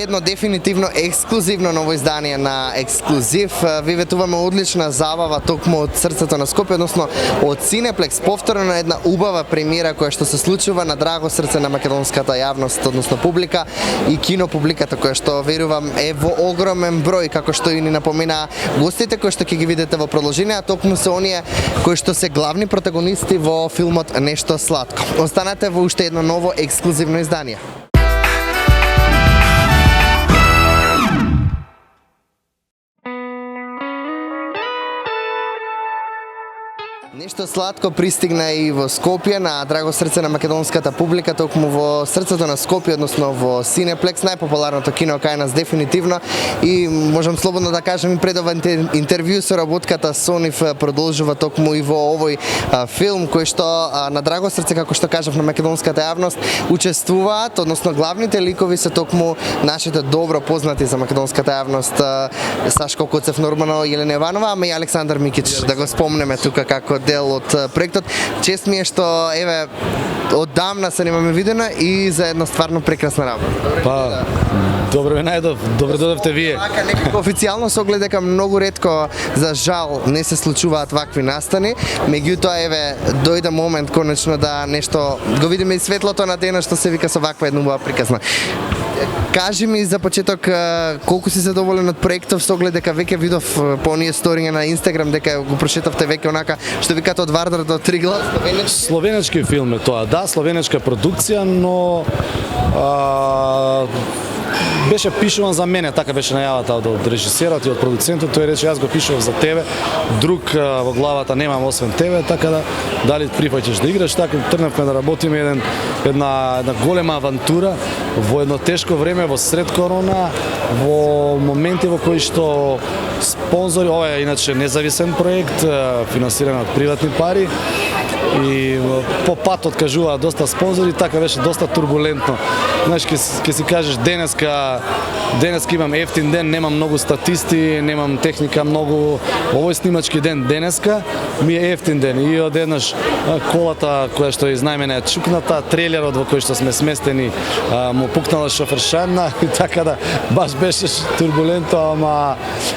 едно дефинитивно ексклузивно ново издание на Ексклузив. Ви ветуваме одлична забава токму од срцето на Скопје, односно од Cineplex, повторно една убава премиера која што се случува на драго срце на македонската јавност, односно публика и кинопубликата која што верувам е во огромен број, како што и ни напомена гостите кои што ќе ги видите во продолжение, а токму се оние кои што се главни протагонисти во филмот Нешто сладко. Останете во уште едно ново ексклузивно издание. Нешто сладко пристигна и во Скопје на драго срце на македонската публика, токму во срцето на Скопје, односно во Cineplex, најпопуларното кино кај нас дефинитивно, и можам слободно да кажам и пред ова интервју со работката со нив продолжува токму и во овој филм кој што на драго срце, како што кажав, на македонската јавност учествуваат, односно главните ликови се токму нашите добро познати за македонската јавност Сашко Коцев, нормално Јелена Јованова, ама и Александар Микич, да го спомнеме тука како дел од проектот. Чест ми е што еве оддавна се немаме видено и за една стварно прекрасна работа. Добро дојдовте вие. Така некако официјално се огледа дека многу ретко, за жал, не се случуваат вакви настани, меѓутоа еве дојде момент конечно да нешто го видиме и светлото на денот што се вика со ваква една убава приказна. Кажи ми за почеток колку си задоволен од проектов, со оглед дека веќе видов по оние сториња на Инстаграм дека го прошетавте веќе онака што викате од Вардар до Тригла. Словенечки филм е тоа, да, словенечка продукција, но беше пишуван за мене, така беше најавата од режисерот и од продуцентот, тој рече јас го пишував за тебе, друг во главата немам освен тебе, така да дали прифаќаш да играш, така тргнавме да работиме една голема авантура во едно тешко време, во сред корона, во моменти во кои што спонзори, ова е иначе независен проект, финансиран од приватни пари, и по пат откажуваат доста спонзори, така беше доста турбулентно. Знаеш, ке си кажеш денеска имам ефтин ден, немам многу статисти, немам техника многу. Овој снимачки ден денеска ми е ефтин ден и одеднаш колата која што е изнајмена е чукната, трейлерот во кој што сме сместени му пукнала шофершарна и така да баш беше турбулентно, ама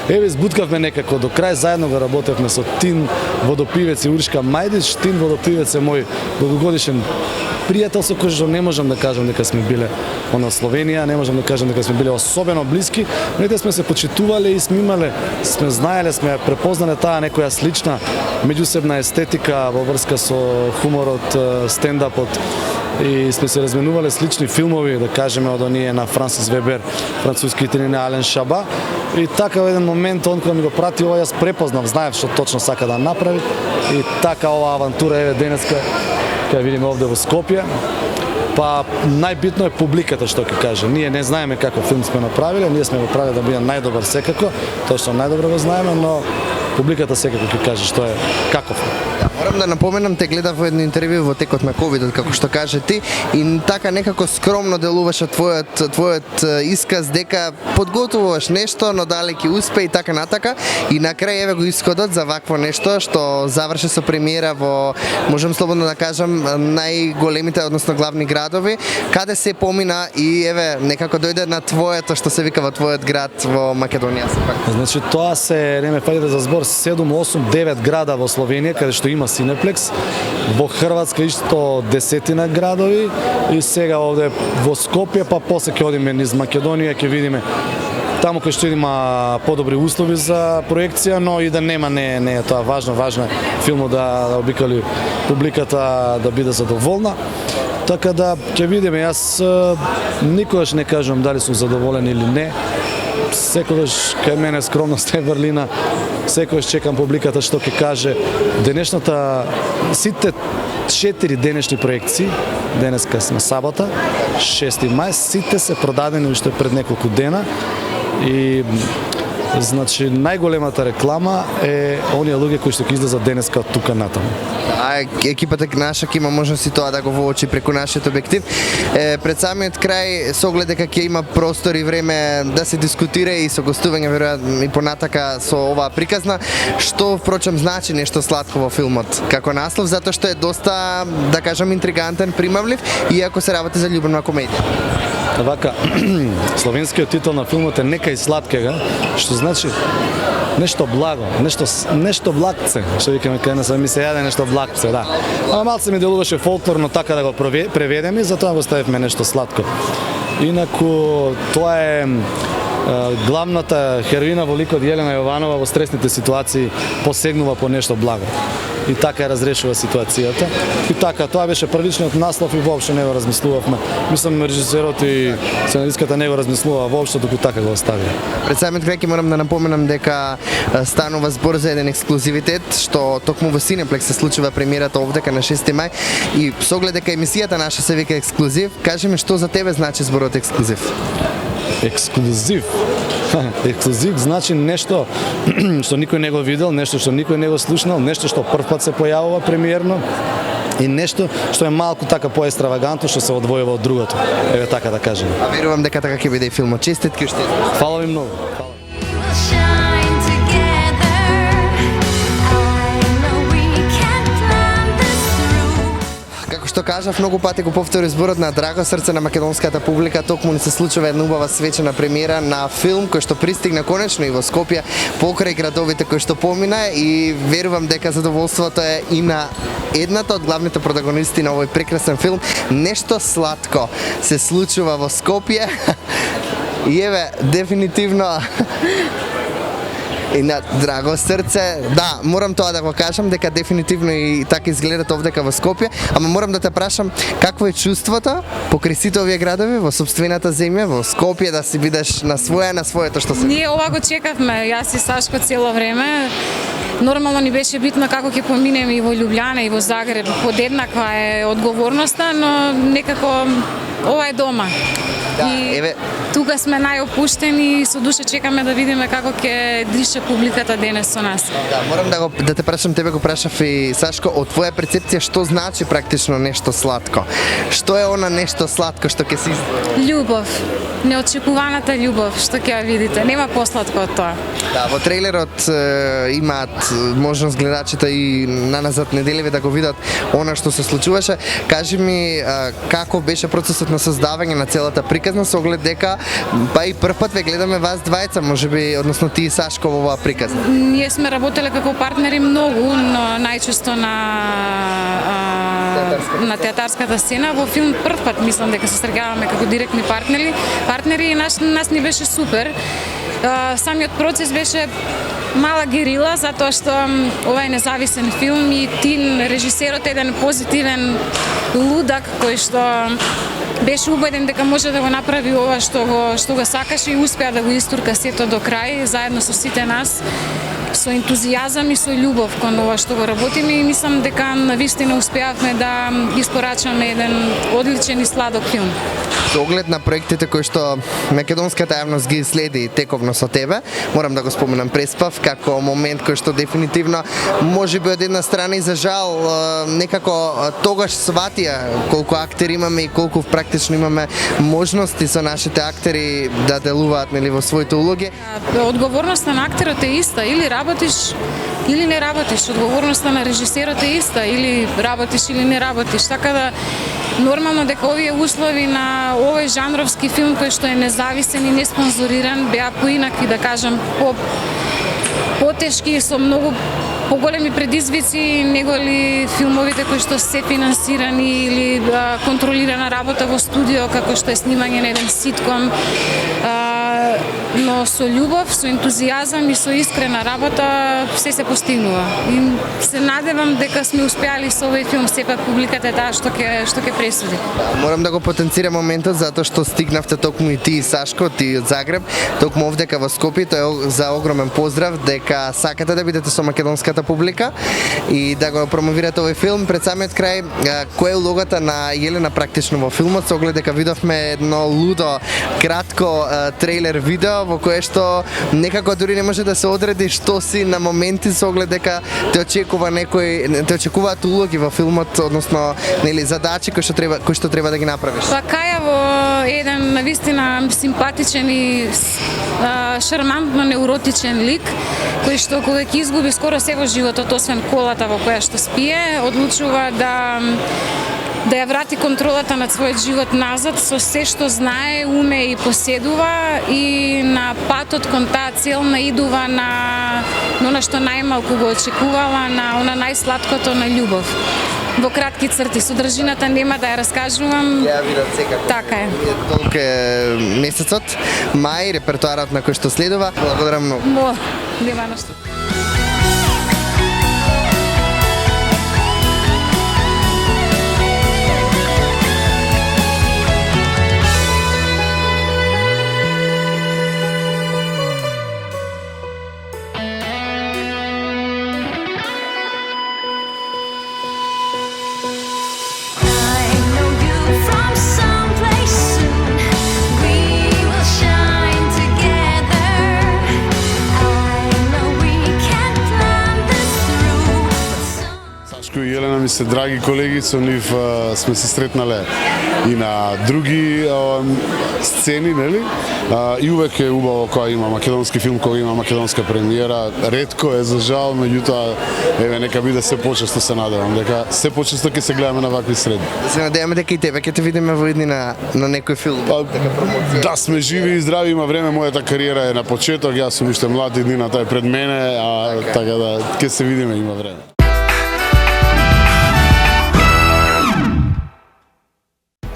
еве избуткавме некако до крај, заедно го работевме со Тин Водопивец и Уршка Мајдич. Тин Водопивец е мој долгогодишен пријател со кој што не можам да кажам дека сме биле на Словенија, не можам да кажам дека сме биле особено блиски, но и сме се почитувале и сме знаеле, сме препознале таа некоја слична меѓусебна естетика во врска со хуморот, стендапот, и сме се разменувале слични филмови, да кажеме од оние на Франсис Вебер, француските на Ален Шаба. И така во еден момент он кога ми го прати ова, јас препознав, знаев што точно сака да направи, и така оваа авантура еве денеска ќе видиме овде во Скопје. Па најбитно е публиката, што ќе каже. Ние не знаеме каков филм сме направиле, ние сме го правиле да биде најдобар секако, тоа што најдобро го знаеме, но публиката секако ќе каже што е каков. Морам да напоменам, те гледав во едно интервју во текот на ковидот, како што каже ти, и така некако скромно делуваше твојот исказ дека подготвуваш нешто, но дали ќе успе и така натака, и на крај еве го исходот за вакво нешто што заврши со премиера во, можам слободно да кажам, најголемите, односно главни градови, каде се помина и еве некако дојде на твоето, што се вика во твојот град во Македонија сепак. Значи тоа се, не ме фаќате за збор, 7, 8, 9 града во Словенија каде што има Cineplex, во Хрватска исто десетина градови, и сега овде во Скопје, па после ќе одиме низ Македонија, ќе видиме таму кај што има подобри услови за проекција, но и да нема, не е тоа важно е филмот да обикали публиката да биде задоволна. Така да ќе видиме, јас никогаш не кажам дали сум задоволен или не. Секогаш кај мене скромност е врлина, секогаш чекам публиката што ќе каже. Денешната, сите 4 денешни проекции, денеска сме сабота, 6 мај, сите се продадени уште пред неколку дена, и значи најголемата реклама е оние луѓе кои што ќе излезат денеска од тука натаму. А екипата наша ќе има можност и тоа да го воочи преку нашиот објектив. Пред самиот крај, со оглед дека ќе има простор и време да се дискутира и со гостување веројатно и понатака со оваа приказна, што впрочем значи нешто сладко во филмот како наслов, затоа што е доста, да кажам, интригантен, примамлив, иако се работи за љубовна комедија. Вака, словенскиот титул на филмот е "Нека и сладкега", што значи нешто благо, нешто благце, што викаме кај нас, ми се јаде нешто благце, да. Ама малце ми делуваше фолклорно така да го преведеме, затоа го ставивме нешто сладко. Инаку тоа е главната хероина во ликот Јелена Јованова во стресните ситуации посегнува по нешто благо. И така ја разрешува ситуацијата. И така, тоа беше првичниот наслов и воопшто не го размислувавме. Мислам, режисерот и сценаристката не го размислува воопшто, доку така го остави. Пред самиот крај ќе морам да напоменам дека станува збор за еден ексклузивитет, што токму во Cineplex се случува премиерата овдека на 6 мај и со оглед дека емисијата наша се вика ексклузив, кажи ми што за тебе значи зборот ексклузив? Ексклузив. Ексклузив значи нешто што никој не го видел, нешто што никој не го слушнал, нешто што првпат се појавува премиерно и нешто што е малку така поестравагантно, што се одвојува од другото. Еве така да кажем. А верувам дека така ќе биде и филмот. Честитки уште. Фала ви многу. Фала. Shine together. I know we can plan this through. Како што кажав, многу пати го повтори зборот на драго срце на македонската публика, токму ни се случува една убава свечена премиера на филм кој што пристигна конечно и во Скопје покрај градовите кои што помина и верувам дека задоволството е и на едната од главните протагонисти на овој прекрасен филм. Нешто сладко се случува во Скопје. И еве, дефинитивно и на драго срце, да, морам тоа да го кажам, дека дефинитивно и така изгледат овдека во Скопје, ама морам да те прашам, какво е чувството покрај сите овие градови во сопствената земја, во Скопје, да си бидеш на своето што се... Ние ова го чекавме, јас и Сашко цело време. Нормално ни беше битно како ќе поминеме и во Љубљана и во Загреб. Подеднаква е одговорноста, но некако ова е дома. Да, И еве, тука сме најопуштени и со душа чекаме да видиме како ќе дише публиката денес со нас. да, морам да те прашам, тебе го прашав и Сашко, од твоја перцепција што значи практично нешто сладко? Што е она нешто сладко што ќе се издвои? Љубов, неочекуваната љубов, што ќе ја видите, нема посладко од тоа. Да, во трейлерот имаат можност гледачите и наназад неделеви да го видат она што се случуваше. Кажи ми како беше процесот на создавање на целата приказна со оглед дека па и првпат ве гледаме вас двајца, можеби, односно ти и Сашко во оваа приказна. Ние сме работеле како партнери многу, но најчесто на театарската сцена. Во филм прв пат мислам дека се стргаваме како директни партнери и нас ни беше супер. Самиот процес беше мала герила, затоа што ова е независен филм и Тин, режисерот е еден позитивен лудак кој што беше убеден дека може да го направи ова што го сакаше и успеа да го истурка сето до крај, заедно со сите нас, со ентузијазам и со љубов кон ова што го работиме и мислам дека навистина успеавме да испорачаме еден одличен и сладок филм. Со оглед на проектите кои што македонската јавност ги следи тековно со тебе, морам да го споменам Преспав како момент кој што дефинитивно можеби од една страна и за жал некако тогаш сватија колку актери имаме и колку практично имаме можности со нашите актери да делуваат нели во своите улоги. Одговорноста на актерот е иста, или работиш или не работиш. Одговорноста на режисерот е иста, или работиш или не работиш. Така да нормално дека овие услови на овој жанровски филм кој што е независен и неспонзориран беа поинакви, да кажам, потешки, со многу поголеми предизвици него ли филмовите кои што се финансирани или контролирана работа во студио како што е снимање на еден ситком, но со љубов, со ентузијазам и со искрена работа се постигнува. И се надевам дека сме успеали со овој филм, сепак публиката е таа што ќе пресуди. Морам да го потенцирам моментот затоа што стигнавте токму и ти и Сашко, ти од Загреб, токму овдека во Скопје, тоа е за огромен поздрав дека сакате да бидете со македонската публика и да го промовирате овој филм. Пред самиот крај, која е улогата на Јелена практично во филмот, со оглед дека видовме едно лудо кратко трейлер видео во кое што некако дури не може да се одреди што си на моменти со оглед дека те очекуваат улоги во филмот, односно нели задачи кои што треба да ги направиш. Па каја во еден навистина симпатичен и шармантно неуротичен лик кој што кога ќе изгуби скоро се во животот освен колата во која што спие, одлучува да да ја врати контролата над својот живот назад со се што знае, уме и поседува и на патот кон таа цел наидува на она што најмалку го очекувала, на она најсладкото на љубов. Во кратки црти, содржината нема да ја раскажувам. Ја видат секако. Така е. Толку е месецот, мај, репертоарот на кој што следува. Благодарам многу. Нема на што. I know you from someplace soon. We will shine together. I know we can plan this through. Сашко и Елена ми се драги колеги, со нив сме се сретнале и на други сцени, нели? И увек е убаво кога има македонски филм, кога има македонска премиера. Ретко е за жал, меѓутоа еве нека биде се почесто, се надевам дека се почесто ќе се гледаме на вакви среди. Да се надеваме дека и тебе ќе те видиме во едни на некој филм. Дека промоција. Да сме живи и здрави, има време, мојата кариера е на почеток, јас сум уште млад и днината е пред мене, така да ќе се видиме, има време.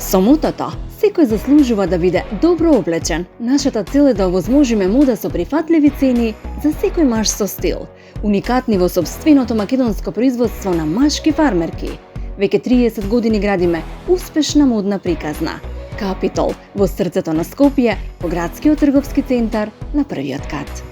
Со мотото, секој заслужува да биде добро облечен. Нашата цел е да овозможиме мода со прифатливи цени за секој маж со стил. Уникатни во собственото македонско производство на машки фармерки. Веќе 30 години градиме успешна модна приказна. Капитол во срцето на Скопје, по градскиот трговски центар на првиот кат.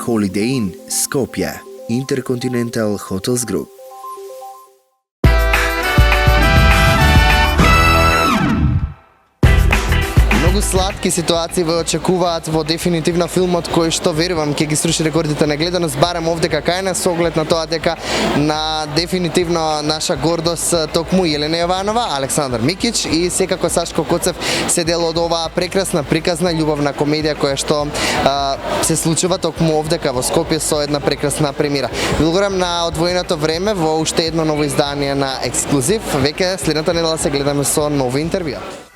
Holiday Inn, Skopje, Intercontinental Hotels Group. Многу сладки ситуации ве очекуваат во дефинитивно филмот кој што верувам ќе ги сруши рекордите на гледаност, барем овде кај нас, со оглед на тоа дека на дефинитивно наша гордост токму Елена Јованова, Александар Микич и секако Сашко Коцев се дел од оваа прекрасна приказна љубовна комедија која што се случува токму овдека во Скопје со една прекрасна премиера. Благодарам на одвоеното време во уште едно ново издание на Ексклузив. Веќе следната недела се гледаме со нови интервјуа.